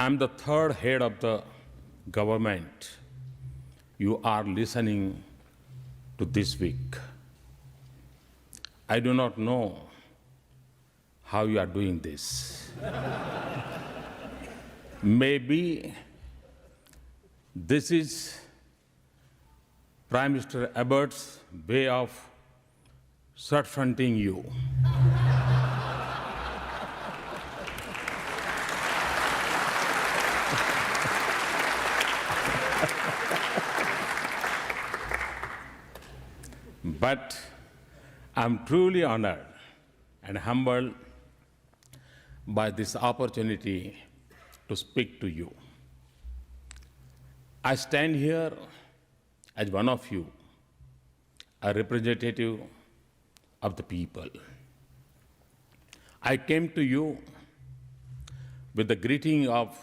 I'm the third head of the government you are listening to this week. I do not know how you are doing this. Maybe this is Prime Minister Abbott's way of shirt-fronting you. But I'm truly honored and humbled by this opportunity to speak to you. I stand here as one of you, a representative of the people. I came to you with the greeting of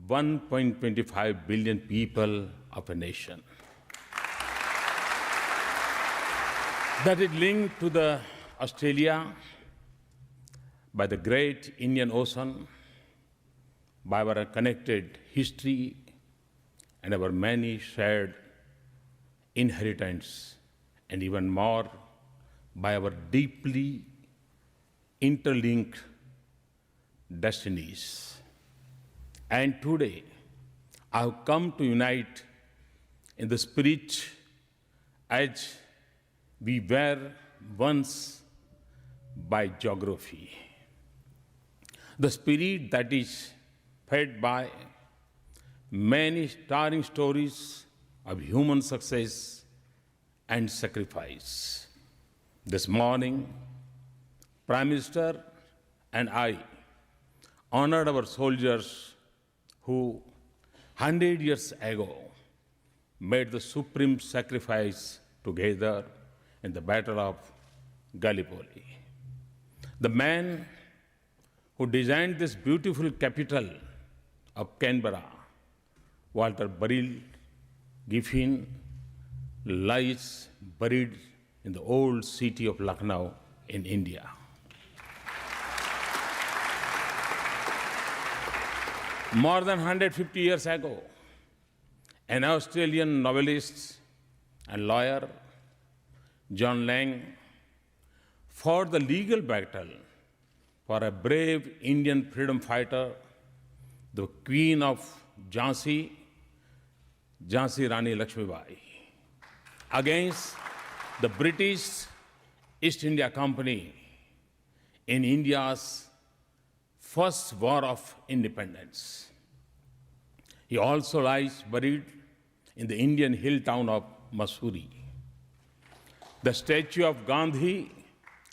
1.25 billion people of a nation. That is linked to the Australia by the great Indian Ocean, by our connected history and our many shared inheritance, and even more by our deeply interlinked destinies. And today, I have come to unite in the spirit as we were once by geography. The spirit that is fed by many stirring stories of human success and sacrifice. This morning, Prime Minister and I honored our soldiers who 100 years ago made the supreme sacrifice together in the Battle of Gallipoli. The man who designed this beautiful capital of Canberra, Walter Burrell Giffin, lies buried in the old city of Lucknow in India. More than 150 years ago, an Australian novelist and lawyer, John Lang, fought the legal battle for a brave Indian freedom fighter, the Queen of Jhansi, Jhansi Rani Lakshmibai, against the British East India Company in India's first war of independence. He also lies buried in the Indian hill town of Mussoorie. The statue of Gandhi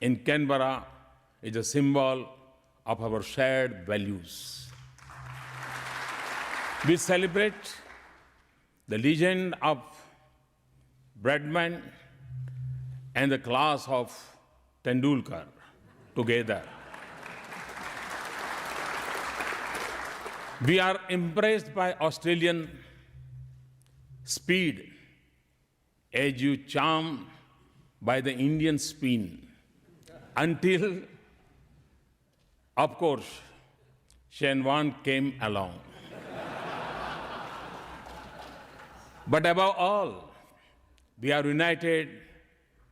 in Canberra is a symbol of our shared values. We celebrate the legend of Bradman and the class of Tendulkar together. We are impressed by Australian speed as you charm by the Indian spin until, of course, Shenwan came along. But above all, we are united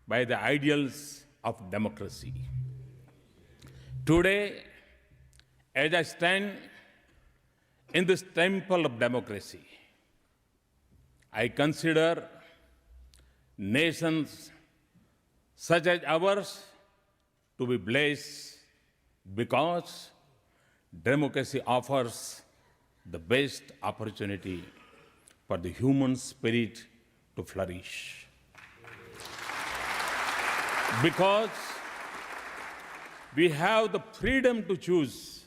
by the ideals of democracy. Today, as I stand in this temple of democracy, I consider nations such as ours to be blessed because democracy offers the best opportunity for the human spirit to flourish. Because we have the freedom to choose,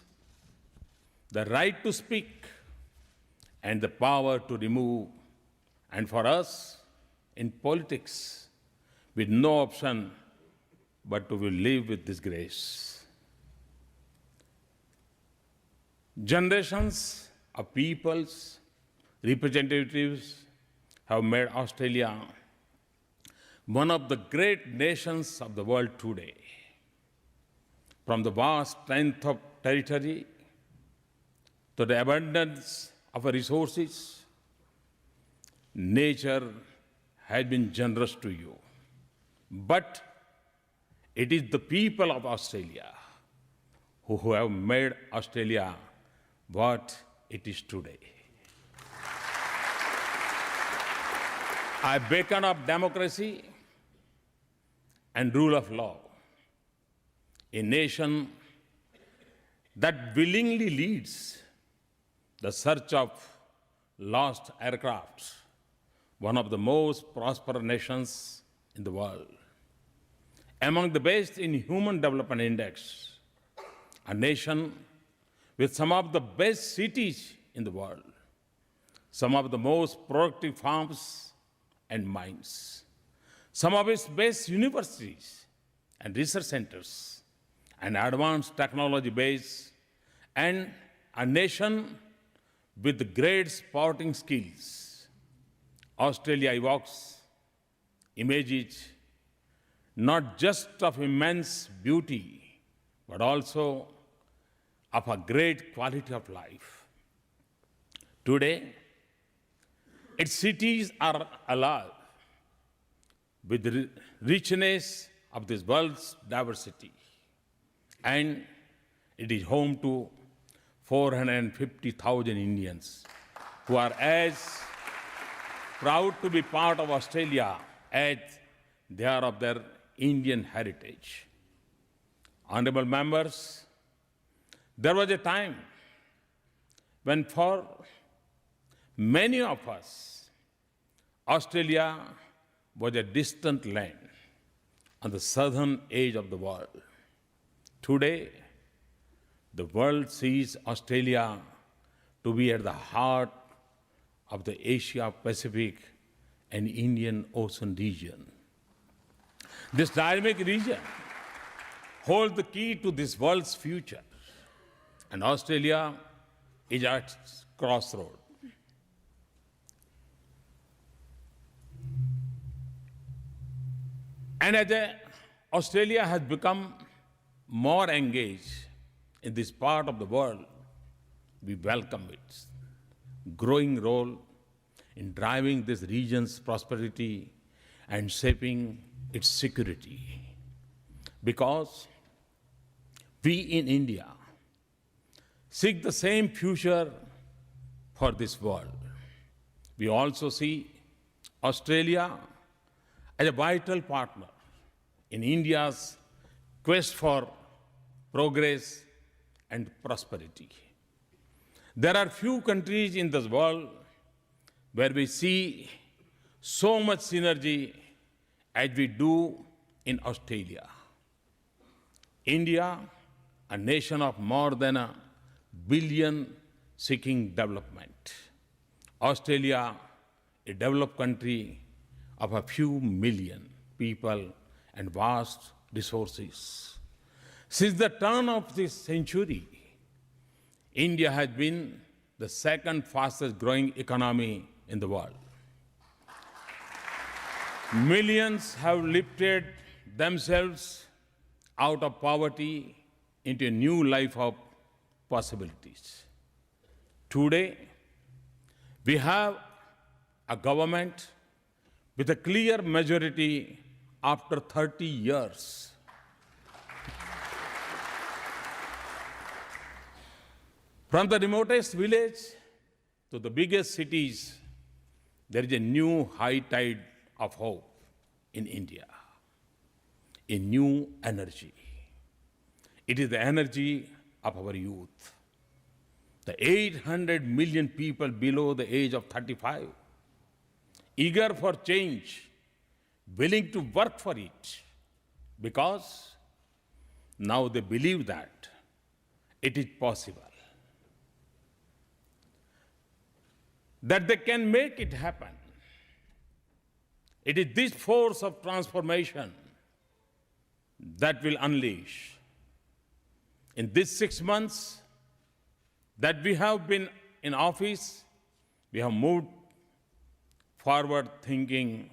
the right to speak, and the power to remove. And for us, in politics, with no option but to live with this grace. Generations of peoples, representatives have made Australia one of the great nations of the world today. From the vast strength of territory to the abundance of our resources, nature has been generous to you. But it is the people of Australia who have made Australia what it is today. I beckon of democracy and rule of law, a nation that willingly leads the search of lost aircrafts, one of the most prosperous nations in the world, among the best in Human Development Index, a nation with some of the best cities in the world, some of the most productive farms and mines, some of its best universities and research centers, an advanced technology base, and a nation with great sporting skills. Australia evokes images not just of immense beauty, but also of a great quality of life. Today, its cities are alive with the richness of this world's diversity, and it is home to 450,000 Indians who are as proud to be part of Australia as they are of their Indian heritage. Honorable members, there was a time when for many of us, Australia was a distant land on the southern edge of the world. Today, the world sees Australia to be at the heart of the Asia-Pacific and Indian Ocean region. This dynamic region holds the key to this world's future, and Australia is at its crossroad. And as Australia has become more engaged in this part of the world, we welcome its growing role in driving this region's prosperity and shaping its security. Because we in India seek the same future for this world. We also see Australia as a vital partner in India's quest for progress and prosperity. There are few countries in this world where we see so much synergy as we do in Australia. India, a nation of more than a billion seeking development. Australia, a developed country of a few million people and vast resources. Since the turn of this century, India has been the second fastest growing economy in the world. Millions have lifted themselves out of poverty into a new life of possibilities. Today, we have a government with a clear majority after 30 years. From the remotest village to the biggest cities, there is a new high tide of hope in India, a new energy. It is the energy of our youth, the 800 million people below the age of 35, eager for change, willing to work for it, because now they believe that it is possible, that they can make it happen. It is this force of transformation that will unleash. In these 6 months that we have been in office, we have moved forward thinking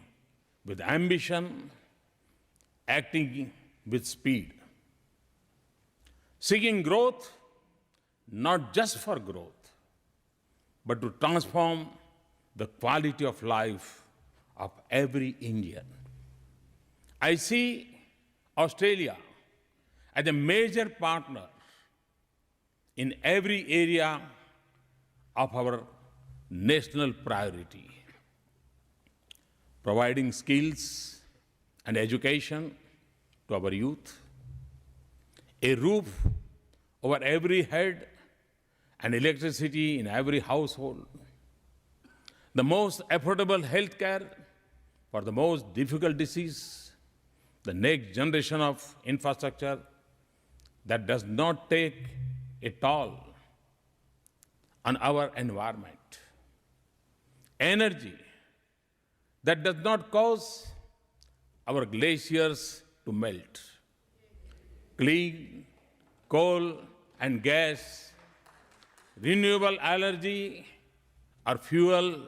with ambition, acting with speed, seeking growth, not just for growth, but to transform the quality of life of every Indian. I see Australia as a major partner in every area of our national priority, providing skills and education to our youth, a roof over every head, and electricity in every household, the most affordable health care for the most difficult disease, the next generation of infrastructure that does not take a toll on our environment, energy that does not cause our glaciers to melt, clean coal and gas, renewable energy or fuel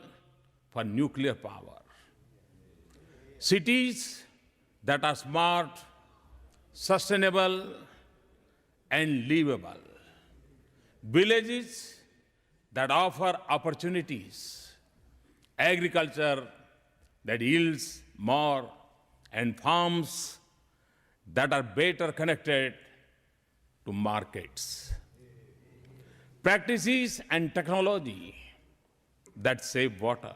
for nuclear power, cities that are smart, sustainable, and livable, villages that offer opportunities, agriculture that yields more, and farms that are better connected to markets, practices and technology that save water.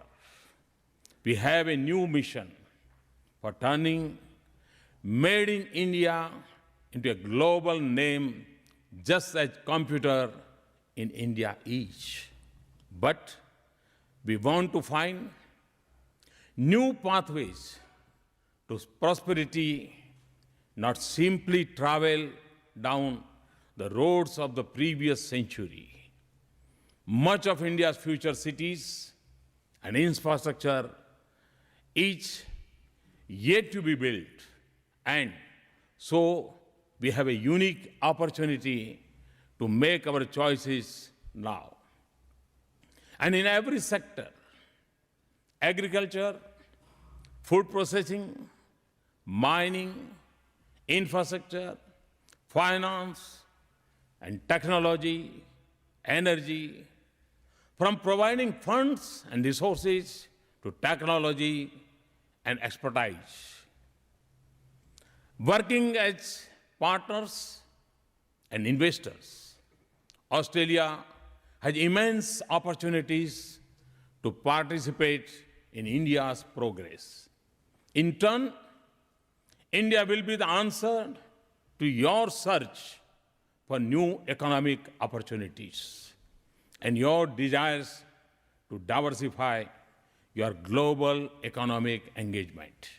We have a new mission for turning Made in India into a global name, just as computer in India is. But we want to find new pathways to prosperity, not simply travel down the roads of the previous century. Much of India's future cities and infrastructure is yet to be built, and so we have a unique opportunity to make our choices now. And in every sector, agriculture, food processing, mining, infrastructure, finance, and technology, energy, from providing funds and resources to technology and expertise. Working as partners and investors, Australia has immense opportunities to participate in India's progress. In turn, India will be the answer to your search for new economic opportunities and your desires to diversify your global economic engagement.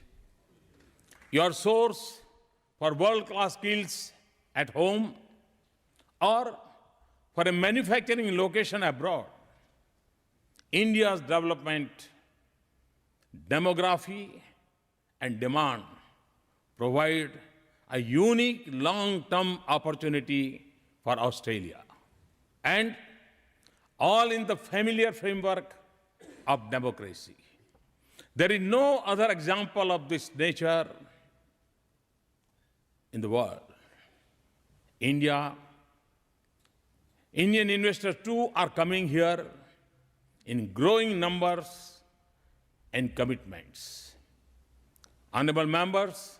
Your source for world-class skills at home or for a manufacturing location abroad. India's development, demography, and demand provide a unique long-term opportunity for Australia, and all in the familiar framework of democracy. There is no other example of this nature in the world. Indian investors too are coming here in growing numbers and commitments. Honorable members,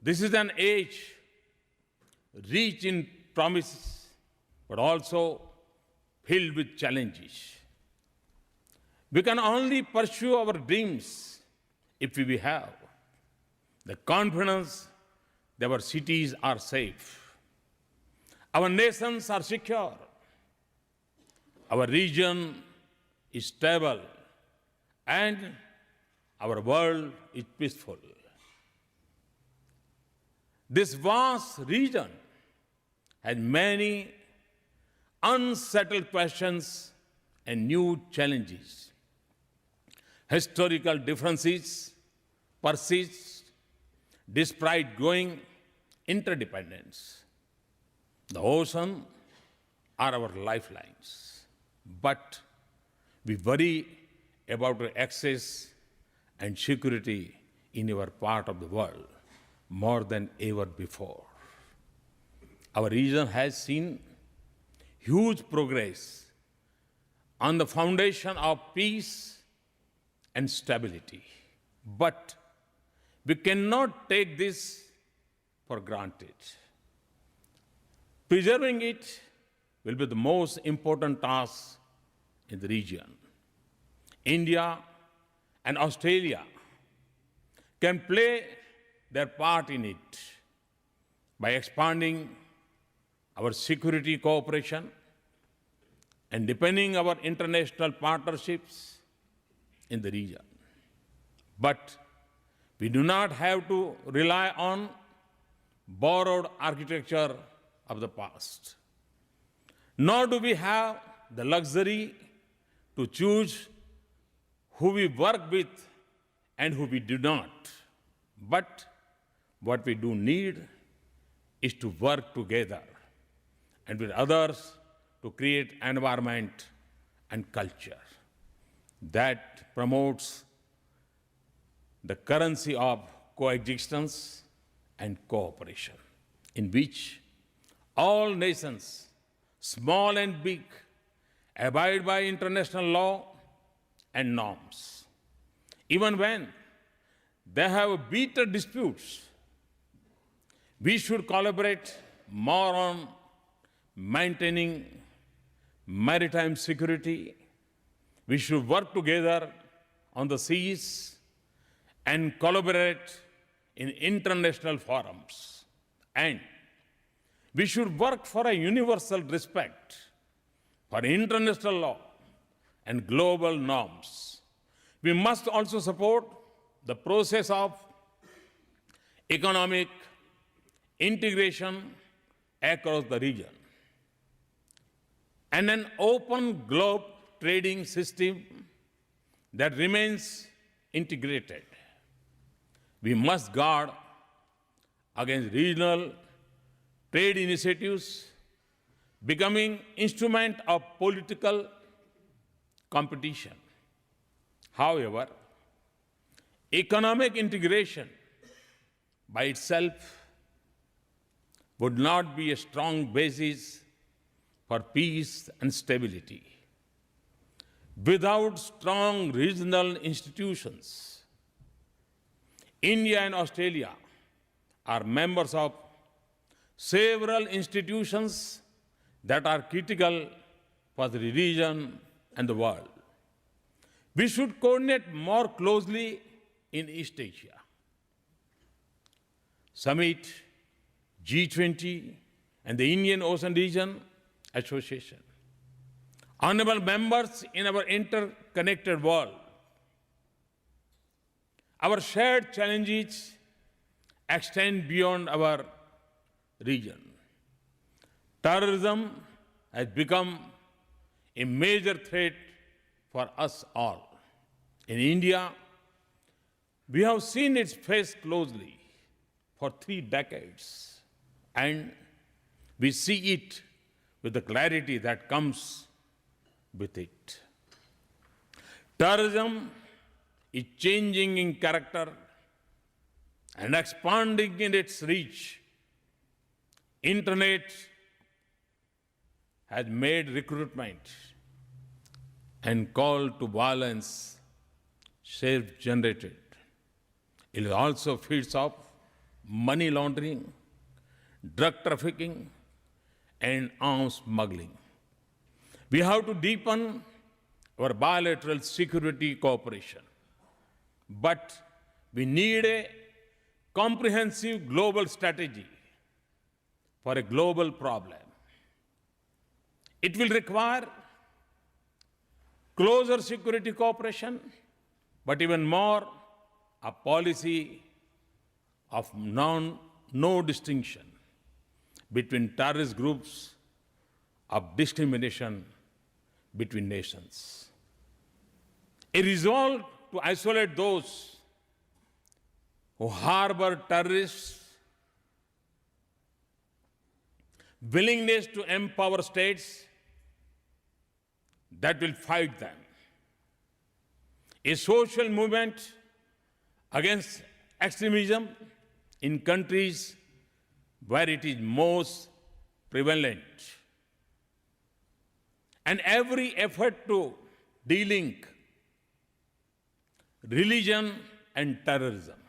this is an age rich in promises, but also filled with challenges. We can only pursue our dreams if we have the confidence that our cities are safe, our nations are secure, our region is stable, and our world is peaceful. This vast region has many unsettled questions and new challenges. Historical differences persist despite growing interdependence. The ocean are our lifelines, but we worry about our access and security in our part of the world more than ever before. Our region has seen huge progress on the foundation of peace and stability. But we cannot take this for granted. Preserving it will be the most important task in the region. India and Australia can play their part in it by expanding our security cooperation and deepening our international partnerships in the region. But we do not have to rely on borrowed architecture of the past. Nor do we have the luxury to choose who we work with and who we do not. But what we do need is to work together and with others to create an environment and culture that promotes the currency of coexistence and cooperation, in which all nations, small and big, abide by international law and norms. Even when they have bitter disputes, we should collaborate more on maintaining maritime security. We should work together on the seas and collaborate in international forums. And we should work for a universal respect for international law and global norms. We must also support the process of economic integration across the region. And an open globe trading system that remains integrated. We must guard against regional trade initiatives becoming instrument of political competition. However, economic integration by itself would not be a strong basis for peace and stability. Without strong regional institutions, India and Australia are members of several institutions that are critical for the region and the world. We should coordinate more closely in East Asia. Summit, G20, and the Indian Ocean Region Association. Honorable members in our interconnected world, our shared challenges extend beyond our region. Terrorism has become a major threat for us all. In India, we have seen its face closely for 3 decades, and we see it with the clarity that comes with it. Terrorism is changing in character and expanding in its reach. Internet has made recruitment and call to violence self-generated. It also feeds off money laundering, drug trafficking, and arms smuggling. We have to deepen our bilateral security cooperation. But we need a comprehensive global strategy for a global problem. It will require closer security cooperation, but even more, a policy of no distinction between terrorist groups, of discrimination between nations. A resolve to isolate those who harbor terrorists, willingness to empower states that will fight them, a social movement against extremism in countries where it is most prevalent, and every effort to de-link religion and terrorism.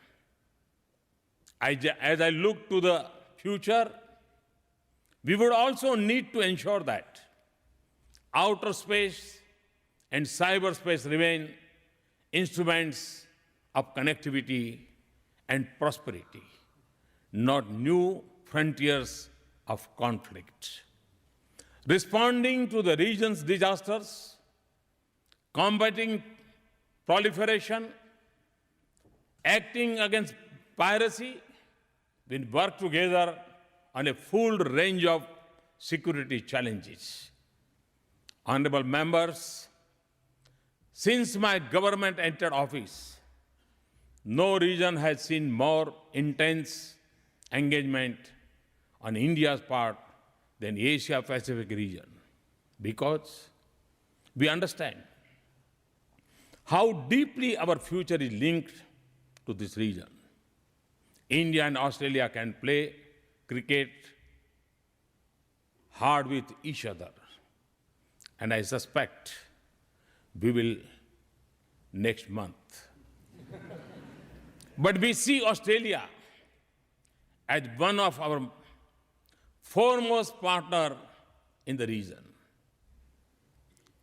As I look to the future, we would also need to ensure that outer space and cyberspace remain instruments of connectivity and prosperity, not new frontiers of conflict. Responding to the region's disasters, combating proliferation, acting against piracy, we work together on a full range of security challenges. Honorable members, since my government entered office, no region has seen more intense engagement on India's part than the Asia-Pacific region, because we understand how deeply our future is linked to this region. India and Australia can play cricket hard with each other, and I suspect we will next month. But we see Australia as one of our foremost partners in the region.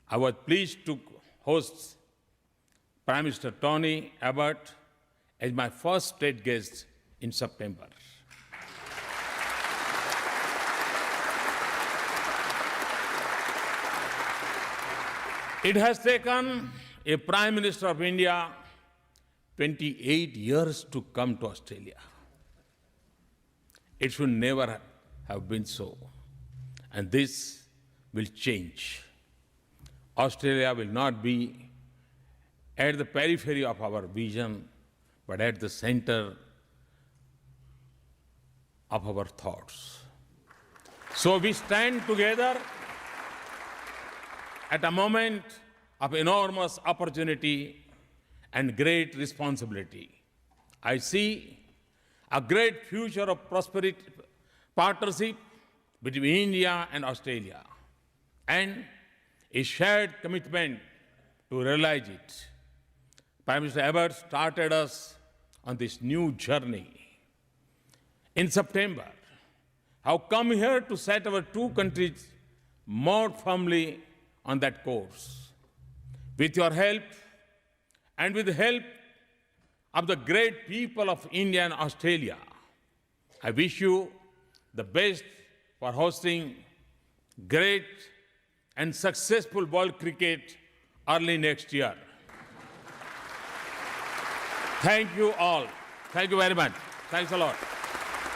I was pleased to host Prime Minister Tony Abbott as my first state guest in September. It has taken a Prime Minister of India 28 years to come to Australia. It should never have been so. And this will change. Australia will not be at the periphery of our vision, but at the center of our thoughts. So we stand together at a moment of enormous opportunity and great responsibility. I see a great future of prosperity, partnership between India and Australia, and a shared commitment to realize it. Prime Minister Abbott started us on this new journey. In September, I've come here to set our two countries more firmly on that course. With your help and with the help of the great people of India and Australia, I wish you the best for hosting great and successful world cricket early next year. Thank you all. Thank you very much. Thanks a lot.